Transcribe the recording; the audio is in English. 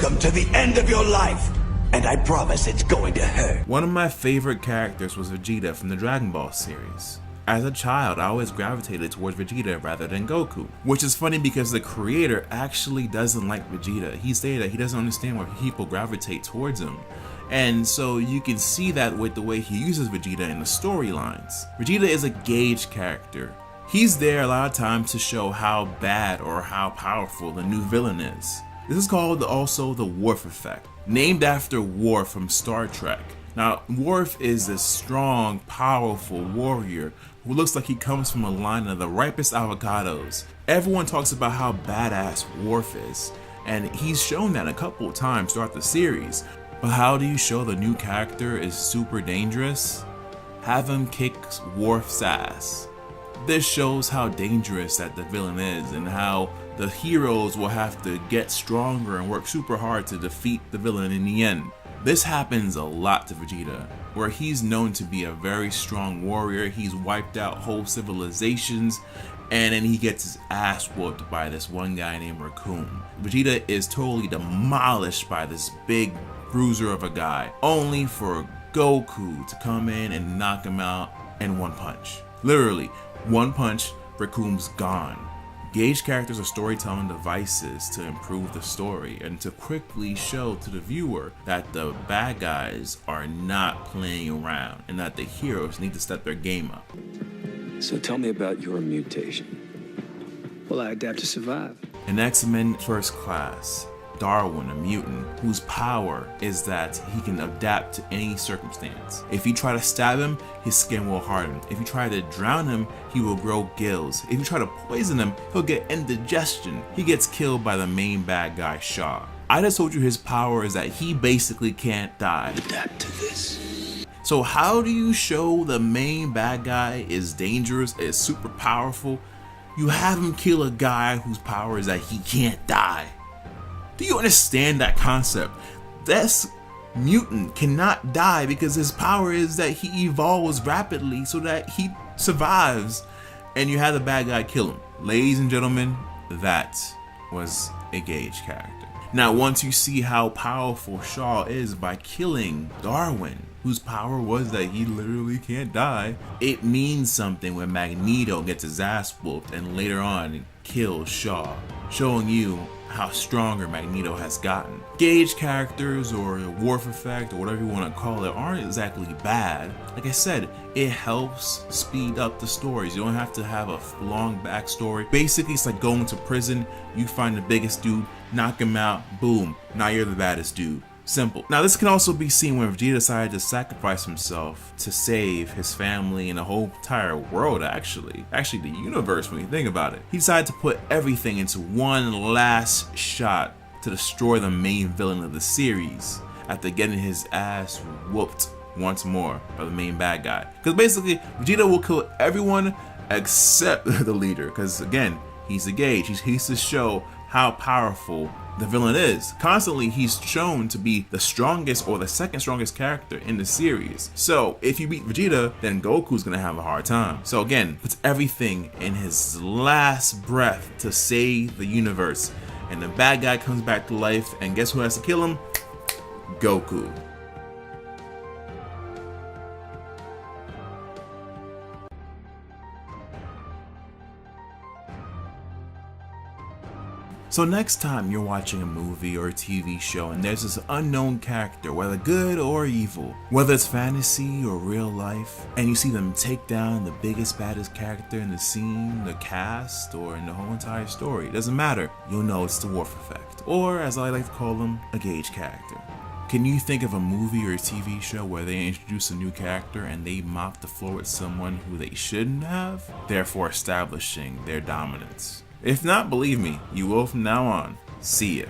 Welcome to the end of your life, and I promise it's going to hurt. One of my favorite characters was Vegeta from the Dragon Ball series. As a child, I always gravitated towards Vegeta rather than Goku, which is funny because the creator actually doesn't like Vegeta. He stated that he doesn't understand why people gravitate towards him. And so you can see that with the way he uses Vegeta in the storylines. Vegeta is a gauge character. He's there a lot of times to show how bad or how powerful the new villain is. This is called also the Worf Effect, named after Worf from Star Trek. Now, Worf is a strong, powerful warrior who looks like he comes from a line of the ripest avocados. Everyone talks about how badass Worf is, and he's shown that a couple of times throughout the series. But how do you show the new character is super dangerous? Have him kick Worf's ass. This shows how dangerous that the villain is and how the heroes will have to get stronger and work super hard to defeat the villain in the end. This happens a lot to Vegeta, where he's known to be a very strong warrior. He's wiped out whole civilizations, and then he gets his ass whooped by this one guy named Raccoon. Vegeta is totally demolished by this big bruiser of a guy, only for Goku to come in and knock him out in one punch. Literally, one punch, Raccoon's gone. Gauge characters are storytelling devices to improve the story and to quickly show to the viewer that the bad guys are not playing around and that the heroes need to step their game up. So tell me about your mutation. Well, I adapt to survive. In X-Men First Class, Darwin, a mutant, whose power is that he can adapt to any circumstance. If you try to stab him, his skin will harden. If you try to drown him, he will grow gills. If you try to poison him, he'll get indigestion. He gets killed by the main bad guy, Shaw. I just told you his power is that he basically can't die. Adapt to this. So how do you show the main bad guy is dangerous, is super powerful? You have him kill a guy whose power is that he can't die. Do you understand that concept? This mutant cannot die because his power is that he evolves rapidly so that he survives, and you have the bad guy kill him. Ladies and gentlemen, that was a Gauge character. Now, once you see how powerful Shaw is by killing Darwin, whose power was that he literally can't die, it means something when Magneto gets his ass whooped and later on kills Shaw, showing you how stronger Magneto has gotten. Gauge characters or the Worf Effect or whatever you want to call it aren't exactly bad. Like I said, it helps speed up the stories. You don't have to have a long backstory. Basically, it's like going to prison. You find the biggest dude, knock him out, boom, now you're the baddest dude. Simple. Now, this can also be seen when Vegeta decided to sacrifice himself to save his family and the whole entire world, actually the universe when you think about it. He decided to put everything into one last shot to destroy the main villain of the series after getting his ass whooped once more by the main bad guy. Because basically, Vegeta will kill everyone except the leader, because again, he's a Gauge. He needs to show how powerful the villain is. Constantly, he's shown to be the strongest or the second strongest character in the series. So if you beat Vegeta, then Goku's gonna have a hard time. So again, puts everything in his last breath to save the universe. And the bad guy comes back to life, and guess who has to kill him? Goku. So next time you're watching a movie or a TV show and there's this unknown character, whether good or evil, whether it's fantasy or real life, and you see them take down the biggest, baddest character in the scene, the cast, or in the whole entire story, it doesn't matter, you'll know it's the Worf Effect, or as I like to call them, a Gauge character. Can you think of a movie or a TV show where they introduce a new character and they mop the floor with someone who they shouldn't have, therefore establishing their dominance? If not, believe me, you will from now on. See ya.